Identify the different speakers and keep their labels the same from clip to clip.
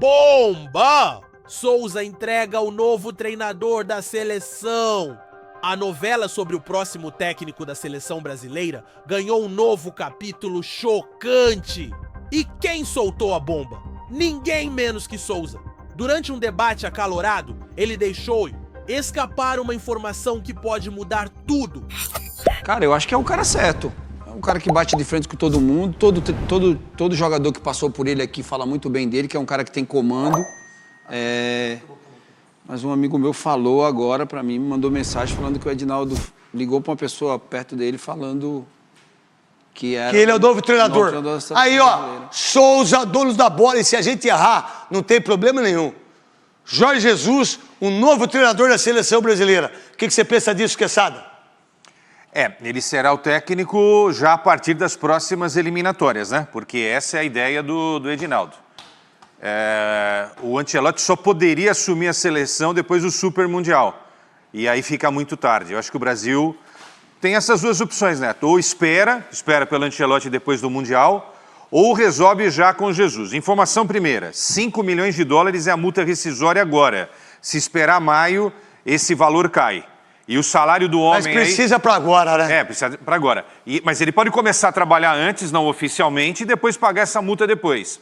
Speaker 1: Bomba! Souza entrega o novo treinador da seleção. A novela sobre o próximo técnico da seleção brasileira ganhou um novo capítulo chocante. E quem soltou a bomba? Ninguém menos que Souza. Durante um debate acalorado, ele deixou escapar uma informação que pode mudar tudo.
Speaker 2: Cara, eu acho que é o cara certo. É um cara que bate de frente com todo mundo. Todo jogador que passou por ele aqui fala muito bem dele, que é um cara que tem comando. Mas um amigo meu falou agora pra mim, me mandou mensagem falando que o Edinaldo ligou pra uma pessoa perto dele falando que
Speaker 3: ele é o novo treinador. Aí, ó, Souza, donos da bola, e se a gente errar, não tem problema nenhum. Jorge Jesus, o novo treinador da seleção brasileira. O que você pensa disso, Quesada?
Speaker 4: Ele será o técnico já a partir das próximas eliminatórias, né? Porque essa é a ideia do Edinaldo. O Ancelotti só poderia assumir a seleção depois do Super Mundial. E aí fica muito tarde. Eu acho que o Brasil tem essas duas opções, Neto. Ou espera pelo Ancelotti depois do Mundial, ou resolve já com Jesus. Informação primeira, 5 milhões de dólares é a multa rescisória agora. Se esperar maio, esse valor cai. E o salário do homem...
Speaker 3: Mas precisa para agora, né?
Speaker 4: Precisa para agora. Mas ele pode começar a trabalhar antes, não oficialmente, e depois pagar essa multa depois.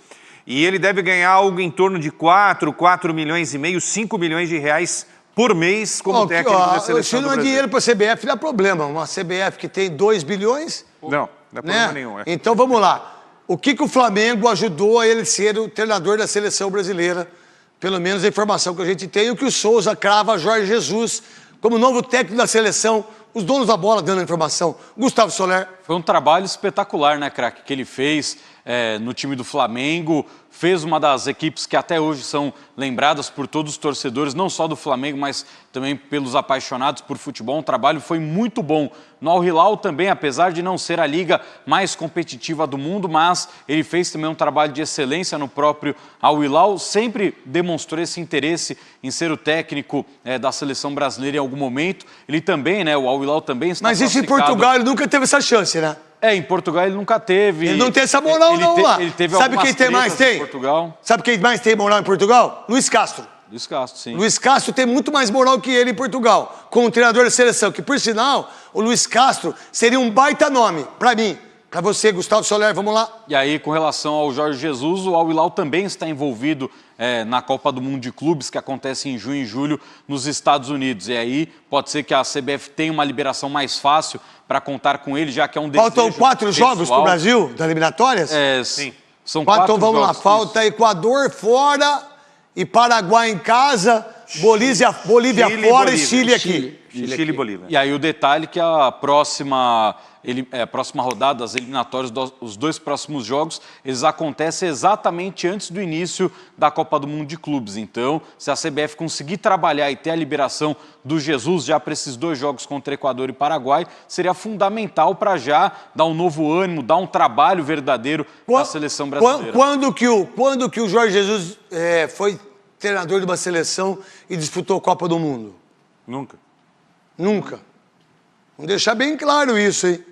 Speaker 4: E ele deve ganhar algo em torno de 4 milhões e meio, 5 milhões de reais por mês como técnico da seleção
Speaker 3: se não
Speaker 4: do
Speaker 3: é
Speaker 4: Brasil.
Speaker 3: dinheiro para a CBF, dá problema. Uma CBF que tem 2 bilhões...
Speaker 4: Não dá problema nenhum.
Speaker 3: Então vamos lá. O que o Flamengo ajudou a ele ser o treinador da seleção brasileira? Pelo menos a informação que a gente tem. O que o Souza crava Jorge Jesus como novo técnico da seleção. Os donos da bola dando a informação. Gustavo Soler.
Speaker 5: Foi um trabalho espetacular, né, craque, que ele fez no time do Flamengo. Fez uma das equipes que até hoje são lembradas por todos os torcedores, não só do Flamengo, mas também pelos apaixonados por futebol. Um trabalho foi muito bom. No Al Hilal também, apesar de não ser a liga mais competitiva do mundo, mas ele fez também um trabalho de excelência no próprio Al Hilal. Sempre demonstrou esse interesse em ser o técnico da seleção brasileira em algum momento. Ele também, né, o Al Hilal também está
Speaker 3: Mas isso em Portugal ele nunca teve essa chance, né?
Speaker 5: Em Portugal ele nunca teve.
Speaker 3: Ele não tem essa moral não lá.
Speaker 5: Ele teve
Speaker 3: Sabe quem tem mais tem?
Speaker 5: Portugal.
Speaker 3: Sabe quem mais tem moral em Portugal? Luiz Castro.
Speaker 5: Luiz Castro, sim.
Speaker 3: Luiz Castro tem muito mais moral que ele em Portugal, como treinador da seleção, que por sinal, o Luiz Castro seria um baita nome, pra mim. Pra você, Gustavo Soler, vamos lá.
Speaker 5: E aí, com relação ao Jorge Jesus, o Al Hilal também está envolvido na Copa do Mundo de Clubes, que acontece em junho e julho nos Estados Unidos. E aí, pode ser que a CBF tenha uma liberação mais fácil para contar com ele, já que é um desejo
Speaker 3: Faltam 4 jogos pro Brasil, das eliminatórias?
Speaker 5: Sim. São 4
Speaker 3: então vamos
Speaker 5: jogos,
Speaker 3: lá, falta Equador fora e Paraguai em casa, Bolívia fora e Chile aqui.
Speaker 4: Chile e Bolívia.
Speaker 5: E aí o detalhe que a próxima rodada, as eliminatórias, os 2 próximos jogos, eles acontecem exatamente antes do início da Copa do Mundo de Clubes. Então, se a CBF conseguir trabalhar e ter a liberação do Jesus já para esses 2 jogos contra Equador e Paraguai, seria fundamental para já dar um novo ânimo, dar um trabalho verdadeiro à seleção brasileira.
Speaker 3: Quando que o Jorge Jesus foi treinador de uma seleção e disputou a Copa do Mundo?
Speaker 4: Nunca.
Speaker 3: Nunca. Vamos deixar bem claro isso, hein?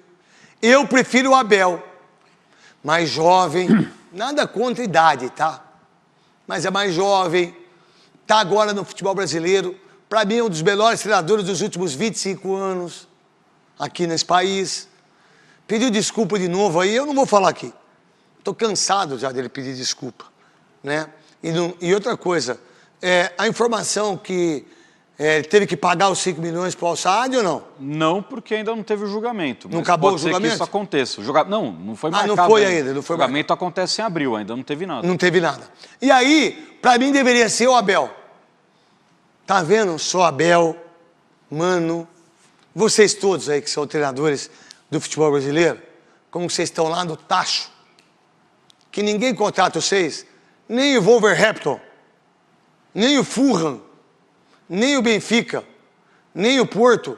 Speaker 3: Eu prefiro o Abel. Mais jovem, nada contra a idade, tá? Mas é mais jovem, tá agora no futebol brasileiro. Para mim é um dos melhores treinadores dos últimos 25 anos aqui nesse país. Pediu desculpa de novo aí, eu não vou falar aqui. Estou cansado já dele pedir desculpa, né? E outra coisa, a informação que teve que pagar os 5 milhões para o Al-Saad ou não?
Speaker 5: Não, porque ainda não teve o julgamento.
Speaker 3: Não acabou o julgamento?
Speaker 5: Pode ser que isso aconteça. Não foi marcado.
Speaker 3: Não foi ainda. Não foi
Speaker 5: o julgamento acontece em abril, ainda não teve nada.
Speaker 3: Não teve nada. E aí, para mim deveria ser o Abel. Tá vendo? Só Abel, Mano, vocês todos aí que são treinadores do futebol brasileiro, como vocês estão lá no tacho, que ninguém contrata vocês, nem o Wolverhampton, nem o Fulham, nem o Benfica, nem o Porto.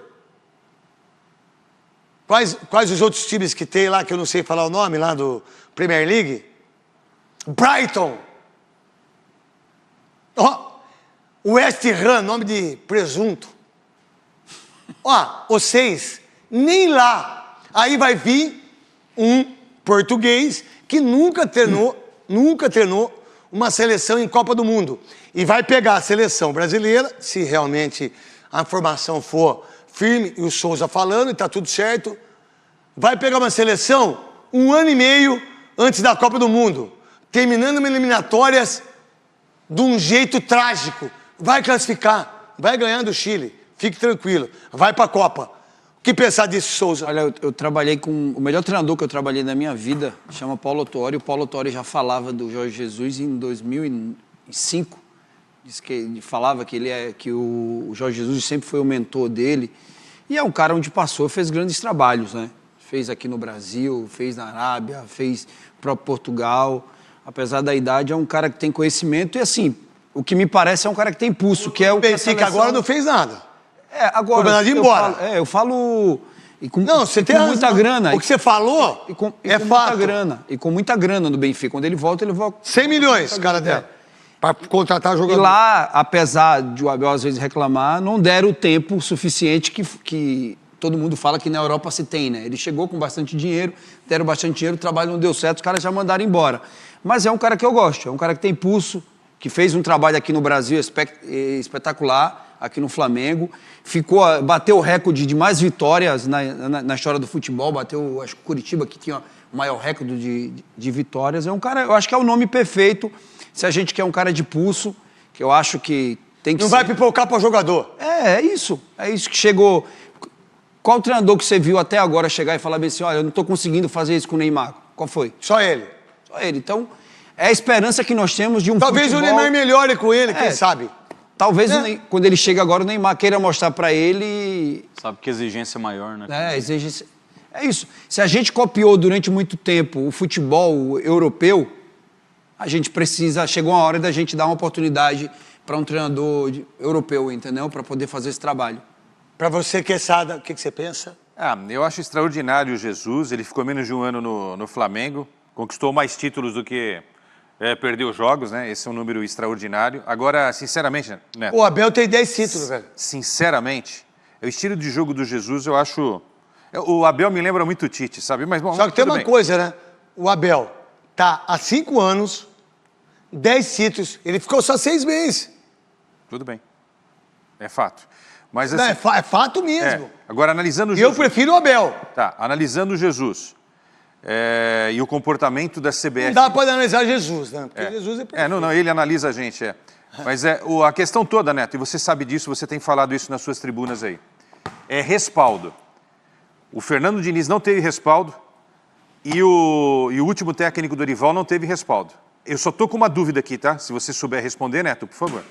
Speaker 3: Quais os outros times que tem lá, que eu não sei falar o nome, lá do Premier League? Brighton. West Ham, nome de presunto. Vocês, nem lá. Aí vai vir um português que nunca treinou uma seleção em Copa do Mundo. E vai pegar a seleção brasileira, se realmente a informação for firme, e o Souza falando, e tá tudo certo, vai pegar uma seleção 1 ano e meio antes da Copa do Mundo, terminando eliminatórias de um jeito trágico. Vai classificar, vai ganhar do Chile, fique tranquilo, vai para a Copa. O que pensar disso, Souza?
Speaker 2: Olha, eu trabalhei com... O melhor treinador que eu trabalhei na minha vida chama Paulo Autuori. O Paulo Autuori já falava do Jorge Jesus em 2005. Falava que o Jorge Jesus sempre foi o mentor dele. E é um cara onde passou, fez grandes trabalhos, né? Fez aqui no Brasil, fez na Arábia, fez para Portugal. Apesar da idade, é um cara que tem conhecimento e, assim, o que me parece é um cara que tem pulso, que é o que a
Speaker 3: Benfica agora não fez nada.
Speaker 2: Agora...
Speaker 3: Foi mandado embora.
Speaker 2: Eu falo... E com,
Speaker 3: não, você
Speaker 2: e
Speaker 3: tem
Speaker 2: com muita grana.
Speaker 3: O que você falou é fato.
Speaker 2: E com muita grana no Benfica. Quando ele volta, 100
Speaker 3: milhões, cara dela. Para contratar jogador.
Speaker 2: E lá, apesar de o Abel às vezes reclamar, não deram o tempo suficiente que todo mundo fala que na Europa se tem, né? Ele chegou com bastante dinheiro, deram bastante dinheiro, o trabalho não deu certo, os caras já mandaram embora. Mas é um cara que eu gosto, é um cara que tem pulso, que fez um trabalho aqui no Brasil espetacular, aqui no Flamengo, bateu o recorde de mais vitórias na história do futebol, bateu, acho que Curitiba que tinha o maior recorde de vitórias. É um cara, eu acho que é o nome perfeito, se a gente quer um cara de pulso, que eu acho que tem que
Speaker 3: não vai pipocar para o jogador.
Speaker 2: É isso que chegou. Qual treinador que você viu até agora chegar e falar bem assim, olha, eu não estou conseguindo fazer isso com o Neymar? Qual foi?
Speaker 3: Só ele.
Speaker 2: Só ele. Então, é a esperança que nós temos de um
Speaker 3: Talvez
Speaker 2: futebol...
Speaker 3: o Neymar melhore com ele, quem sabe?
Speaker 2: Talvez quando ele chega agora, o Neymar queira mostrar para ele...
Speaker 5: Sabe que exigência é maior, né?
Speaker 2: Exigência... É isso. Se a gente copiou durante muito tempo o futebol europeu, a gente precisa... Chegou a hora da gente dar uma oportunidade para um treinador europeu, entendeu? Para poder fazer esse trabalho.
Speaker 3: Para você, Quesada, o que você pensa?
Speaker 4: Eu acho extraordinário o Jesus. Ele ficou menos de um ano no Flamengo, conquistou mais títulos do que perdeu jogos, né? Esse é um número extraordinário. Agora, sinceramente, né?
Speaker 3: O Abel tem 10 títulos, velho.
Speaker 4: Sinceramente, o estilo de jogo do Jesus, eu acho... O Abel me lembra muito o Tite, sabe? Mas, bom,
Speaker 3: só que tem uma coisa, né? O Abel tá há 5 anos, 10 títulos, ele ficou só 6 meses.
Speaker 4: Tudo bem. É fato. Mas,
Speaker 3: não,
Speaker 4: assim,
Speaker 3: é fato mesmo.
Speaker 4: Agora, analisando o Jesus...
Speaker 3: Eu prefiro o Abel.
Speaker 4: Tá, analisando o Jesus e o comportamento da CBF...
Speaker 3: Não dá para analisar Jesus, né? Porque Jesus é perfeito.
Speaker 4: Não, ele analisa a gente, Mas a questão toda, Neto, e você sabe disso, você tem falado isso nas suas tribunas aí, é respaldo. O Fernando Diniz não teve respaldo e o último técnico do Dorival não teve respaldo. Eu só tô com uma dúvida aqui, tá? Se você souber responder, Neto, por favor.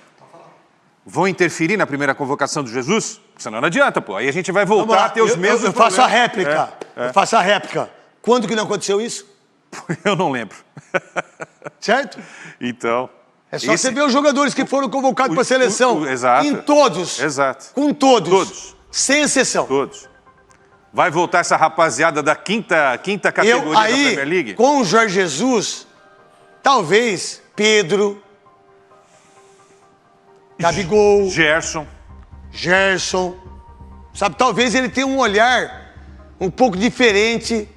Speaker 4: Vão interferir na primeira convocação do Jesus? Senão não adianta, pô. Aí a gente vai voltar a ter os mesmos
Speaker 3: eu faço a réplica. Eu faço a réplica. Quando que não aconteceu isso?
Speaker 4: Eu não lembro.
Speaker 3: Certo?
Speaker 4: Então...
Speaker 3: É só você ver os jogadores que foram convocados para a seleção.
Speaker 4: Exato.
Speaker 3: Em todos.
Speaker 4: Exato.
Speaker 3: Com todos.
Speaker 4: Todos.
Speaker 3: Sem exceção.
Speaker 4: Todos. Vai voltar essa rapaziada da quinta categoria da Premier League?
Speaker 3: Com o Jorge Jesus, talvez Pedro, Gabigol, Gerson, sabe? Talvez ele tenha um olhar um pouco diferente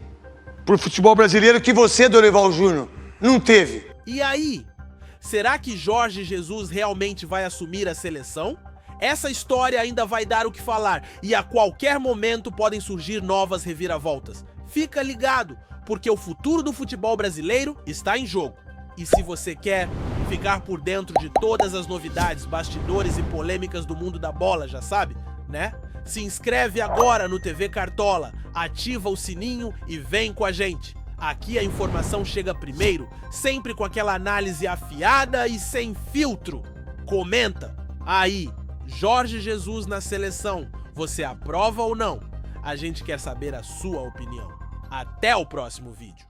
Speaker 3: pro futebol brasileiro que você, Dorival Júnior, não teve.
Speaker 1: E aí? Será que Jorge Jesus realmente vai assumir a seleção? Essa história ainda vai dar o que falar e a qualquer momento podem surgir novas reviravoltas. Fica ligado, porque o futuro do futebol brasileiro está em jogo. E se você quer ficar por dentro de todas as novidades, bastidores e polêmicas do mundo da bola, já sabe, né? Se inscreve agora no TV Cartola, ativa o sininho e vem com a gente. Aqui a informação chega primeiro, sempre com aquela análise afiada e sem filtro. Comenta aí, Jorge Jesus na seleção, você aprova ou não? A gente quer saber a sua opinião. Até o próximo vídeo.